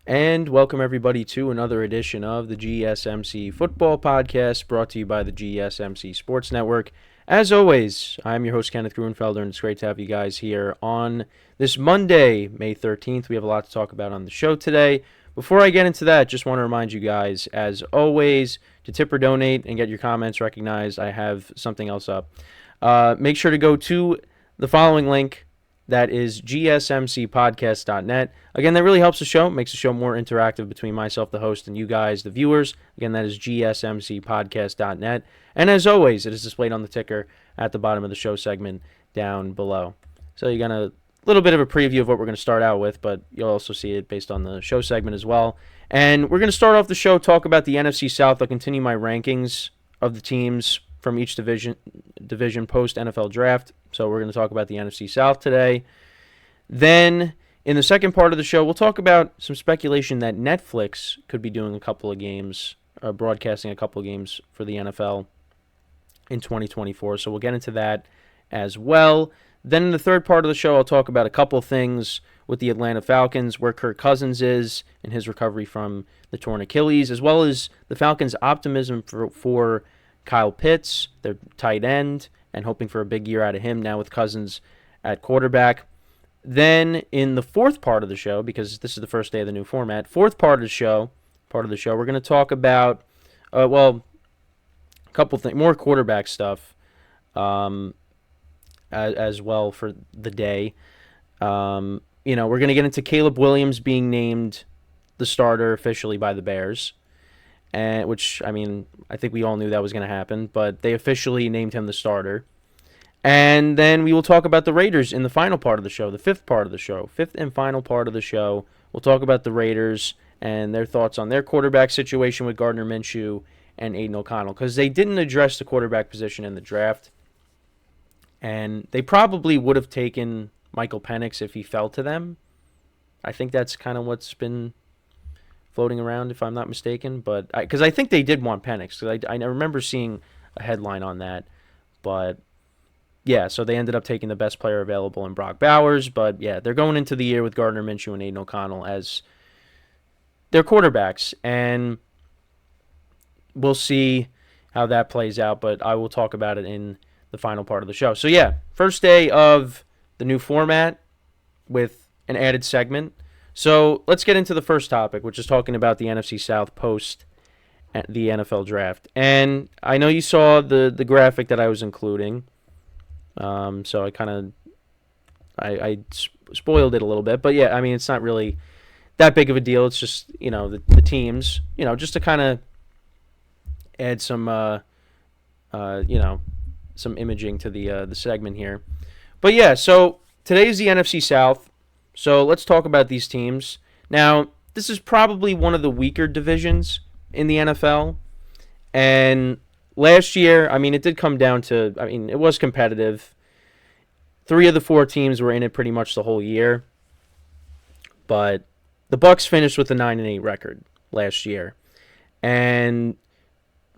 And welcome everybody to another edition of the GSMC Football Podcast, brought to you by the GSMC Sports Network. As always, I'm your host, Kenneth, and it's great to have you guys here on this Monday, May 13th. We have a lot to talk about on the show today. Before I get into that, just want to remind you guys, as always, to tip or donate and get your comments recognized. I have something else up. Make sure to go to the following link. That is GSMCPodcast.net. Again, that really helps the show, makes the show more interactive between myself, the host, and you guys, the viewers. Again, that is GSMCPodcast.net. And as always, it is displayed on the ticker at the bottom of the show segment down below. So you got a little bit of a preview of what we're going to start out with, but you'll also see it based on the show segment as well. And we're going to start off the show, talk about the NFC South. I'll continue my rankings of the teams from each division post NFL draft. So we're going to talk about the NFC South today. Then in the second part of the show, we'll talk about some speculation that Netflix could be doing a couple of games, broadcasting a couple of games for the NFL in 2024. So we'll get into that as well. Then in the third part of the show, I'll talk about a couple of things with the Atlanta Falcons, where Kirk Cousins is in his recovery from the torn Achilles, as well as the Falcons' optimism for Kyle Pitts, their tight end, and hoping for a big year out of him now with Cousins at quarterback. Then in the fourth part of the show, because this is the first day of the new format, fourth part of the show, we're going to talk about, a couple things, more quarterback stuff as well for the day. We're going to get into Caleb Williams being named the starter officially by the Bears. Which, I think we all knew that was going to happen, but they officially named him the starter. And then we will talk about the Raiders in the final part of the show, the fifth and final part of the show. We'll talk about the Raiders and their thoughts on their quarterback situation with Gardner Minshew and Aiden O'Connell, because they didn't address the quarterback position in the draft. And they probably would have taken Michael Penix if he fell to them. I think that's kind of what's been floating around, if I'm not mistaken, but because I think they did want Penix, because I remember seeing a headline on that, but yeah, so they ended up taking the best player available in Brock Bowers, but yeah, they're going into the year with Gardner Minshew and Aiden O'Connell as their quarterbacks, and we'll see how that plays out, but I will talk about it in the final part of the show. So yeah, first day of the new format with an added segment. So let's get into the first topic, which is talking about the NFC South post the NFL draft. And I know you saw the graphic that I was including. So I kind of I spoiled it a little bit. But yeah, it's not really that big of a deal. It's just, the teams, just to kind of add some, some imaging to the segment here. But yeah, so today's the NFC South. So let's talk about these teams. Now, this is probably one of the weaker divisions in the NFL. And last year, it did come down to, it was competitive. 3 of the 4 teams were in it pretty much the whole year. But the Bucs finished with a 9-8 record last year. And,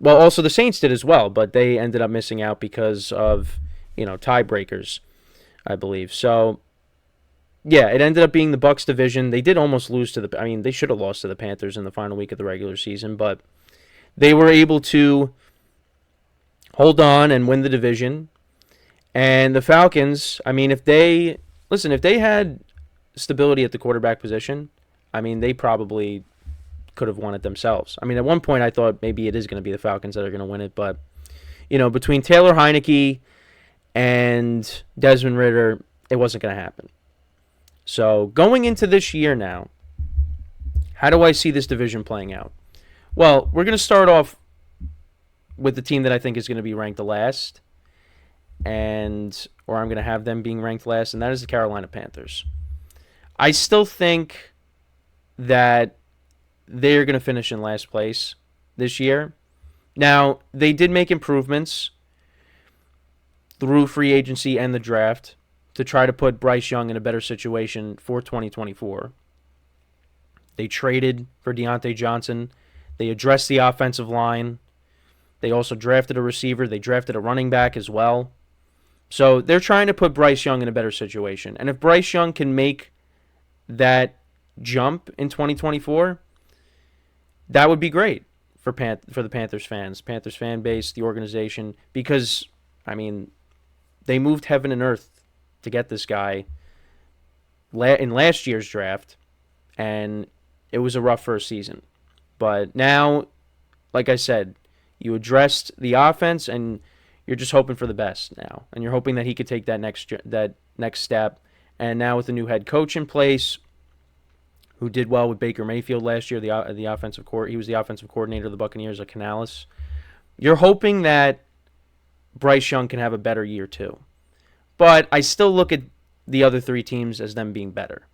also the Saints did as well, but they ended up missing out because of, tiebreakers, I believe. So yeah, it ended up being the Bucs division. They did almost lose to they should have lost to the Panthers in the final week of the regular season, but they were able to hold on and win the division. And the Falcons, if they had stability at the quarterback position, they probably could have won it themselves. At one point I thought maybe it is going to be the Falcons that are going to win it, but between Taylor Heineke and Desmond Ridder, it wasn't going to happen. So going into this year now, how do I see this division playing out? Well, we're going to start off with the team that I think is going to be ranked the last, or I'm going to have them being ranked last, and that is the Carolina Panthers. I still think that they're going to finish in last place this year. Now, they did make improvements through free agency and the draft to try to put Bryce Young in a better situation for 2024. They traded for Deontay Johnson. They addressed the offensive line. They also drafted a receiver. They drafted a running back as well. So they're trying to put Bryce Young in a better situation. And if Bryce Young can make that jump in 2024, that would be great for the Panthers fan base, the organization, because, I mean, they moved heaven and earth to get this guy in last year's draft, and it was a rough first season. But now, like I said, you addressed the offense, and you're just hoping for the best now, and you're hoping that he could take that next step. And now with the new head coach in place, who did well with Baker Mayfield last year, the offensive he was the offensive coordinator of the Buccaneers at Canales. You're hoping that Bryce Young can have a better year too. But I still look at the other three teams as them being better.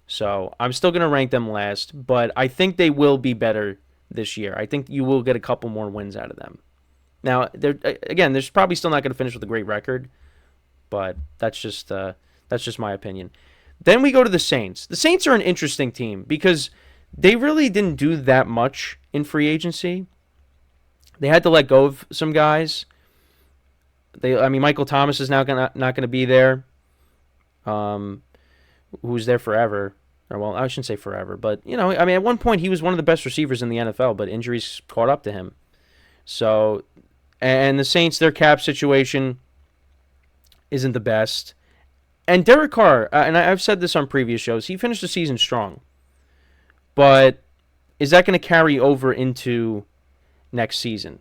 So I'm still going to rank them last, but I think they will be better this year. I think you will get a couple more wins out of them. Now, they're probably still not going to finish with a great record, but that's just my opinion. Then we go to the Saints. The Saints are an interesting team because they really didn't do that much in free agency. They had to let go of some guys. Michael Thomas is now not going to be there. Who's there forever? Or, well, I shouldn't say forever, but at one point he was one of the best receivers in the NFL, but injuries caught up to him. So, and the Saints, their cap situation isn't the best. And Derek Carr, and I've said this on previous shows, he finished the season strong. But is that going to carry over into next season?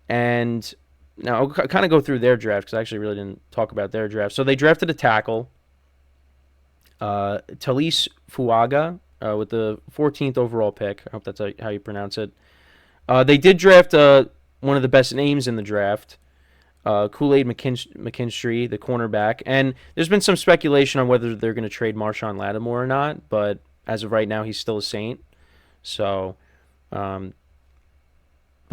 And now I'll kind of go through their draft because I actually really didn't talk about their draft. So they drafted a tackle, Talise Fuaga, with the 14th overall pick. I hope that's how you pronounce it. They did draft one of the best names in the draft, Kool-Aid McKinstry, the cornerback. And there's been some speculation on whether they're going to trade Marshawn Lattimore or not, but as of right now, he's still a Saint. So, but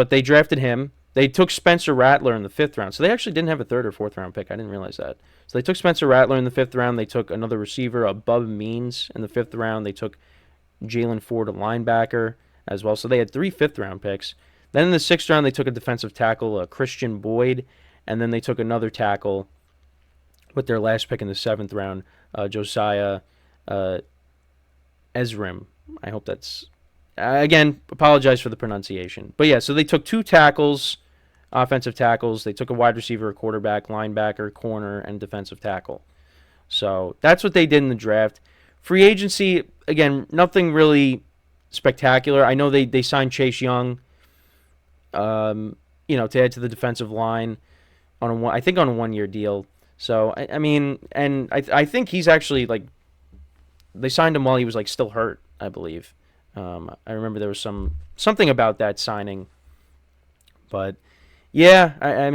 they drafted him. They took Spencer Rattler in the 5th round. So they actually didn't have a 3rd or 4th round pick. I didn't realize that. So they took Spencer Rattler in the 5th round. They took another receiver, Bub Means, in the 5th round. They took Jalen Ford, a linebacker, as well. So they had 3 5th-round picks. Then in the 6th round, they took a defensive tackle, Christian Boyd. And then they took another tackle with their last pick in the 7th round, Josiah Ezrim. I hope that's... again, apologize for the pronunciation. But yeah, so they took 2 tackles, offensive tackles. They took a wide receiver, a quarterback, linebacker, corner, and defensive tackle. So that's what they did in the draft. Free agency, again, nothing really spectacular. I know they signed Chase Young, to add to the defensive line on a 1-year deal. So I think he's actually they signed him while he was still hurt, I believe. I remember there was something about that signing, but yeah,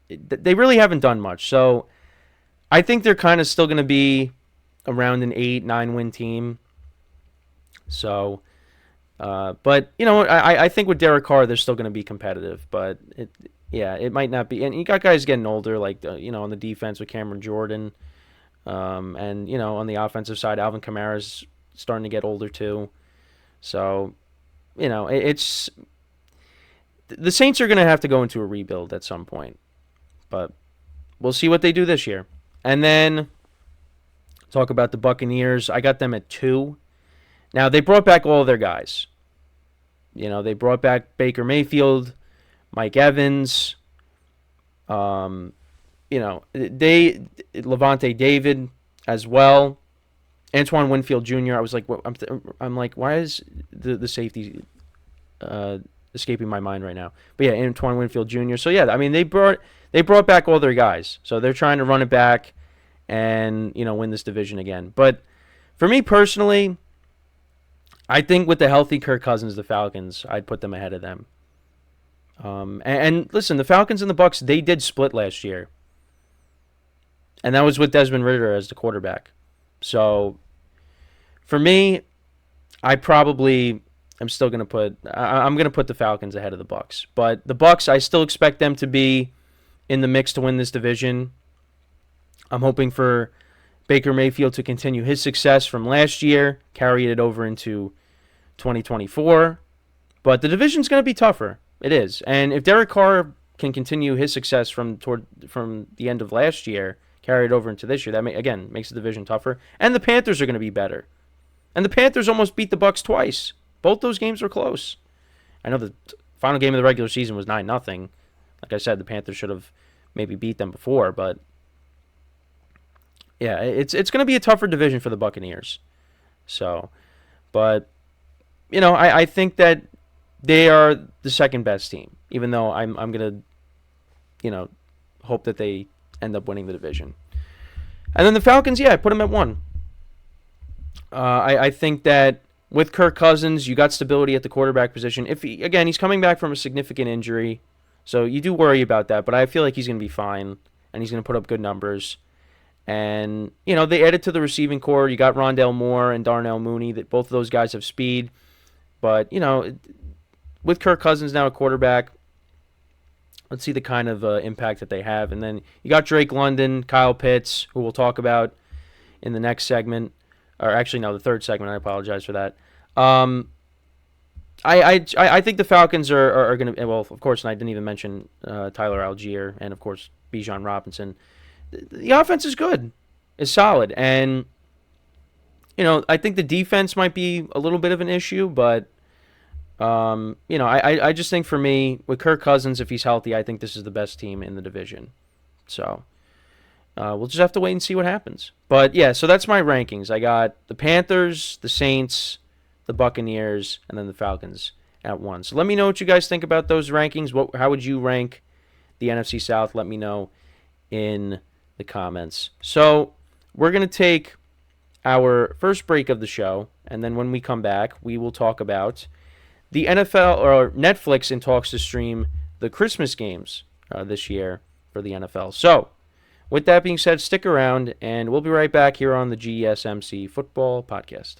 they really haven't done much. So I think they're kind of still going to be around an 8-9 win team. So, but I think with Derek Carr, they're still going to be competitive, but it might not be. And you got guys getting older, on the defense with Cameron Jordan, and on the offensive side, Alvin Kamara's starting to get older too. So, it's the Saints are going to have to go into a rebuild at some point, but we'll see what they do this year. And then talk about the Buccaneers. I got them at 2. Now, they brought back all of their guys. They brought back Baker Mayfield, Mike Evans, Levante David as well. Antoine Winfield Jr. I was like, I'm like, why is the safety escaping my mind right now? But yeah, Antoine Winfield Jr. So yeah, they brought back all their guys. So they're trying to run it back and win this division again. But for me personally, I think with the healthy Kirk Cousins, the Falcons, I'd put them ahead of them. And listen, the Falcons and the Bucs, they did split last year, and that was with Desmond Ridder as the quarterback. So, for me, I'm going to put the Falcons ahead of the Bucs. But the Bucs, I still expect them to be in the mix to win this division. I'm hoping for Baker Mayfield to continue his success from last year, carry it over into 2024. But the division's going to be tougher. It is. And if Derek Carr can continue his success from the end of last year, carry it over into this year, that makes the division tougher. And the Panthers are going to be better. And the Panthers almost beat the Bucs twice. Both those games were close. I know the final game of the regular season was 9-0. Like I said, the Panthers should have maybe beat them before, but yeah, it's going to be a tougher division for the Buccaneers. So, but I think that they are the second best team, even though I'm going to hope that they end up winning the division. And then the Falcons, I put them at 1. I think that with Kirk Cousins, you got stability at the quarterback position. He's coming back from a significant injury, so you do worry about that. But I feel like he's going to be fine, and he's going to put up good numbers. And they added to the receiving core. You got Rondale Moore and Darnell Mooney. That both of those guys have speed, but with Kirk Cousins now at quarterback, let's see the kind of impact that they have. And then you got Drake London, Kyle Pitts, who we'll talk about in the next segment. Or actually, no, the third segment. I apologize for that. I think the Falcons are going to. Well, of course, and I didn't even mention Tyler Algier and of course Bijan Robinson. The offense is good, is solid, and I think the defense might be a little bit of an issue, but I just think for me with Kirk Cousins, if he's healthy, I think this is the best team in the division. So. We'll just have to wait and see what happens. But, so that's my rankings. I got the Panthers, the Saints, the Buccaneers, and then the Falcons at 1. So let me know what you guys think about those rankings. How would you rank the NFC South? Let me know in the comments. So we're going to take our first break of the show, and then when we come back, we will talk about the NFL or Netflix in talks to stream the Christmas games this year for the NFL. So, with that being said, stick around, and we'll be right back here on the GSMC Football Podcast.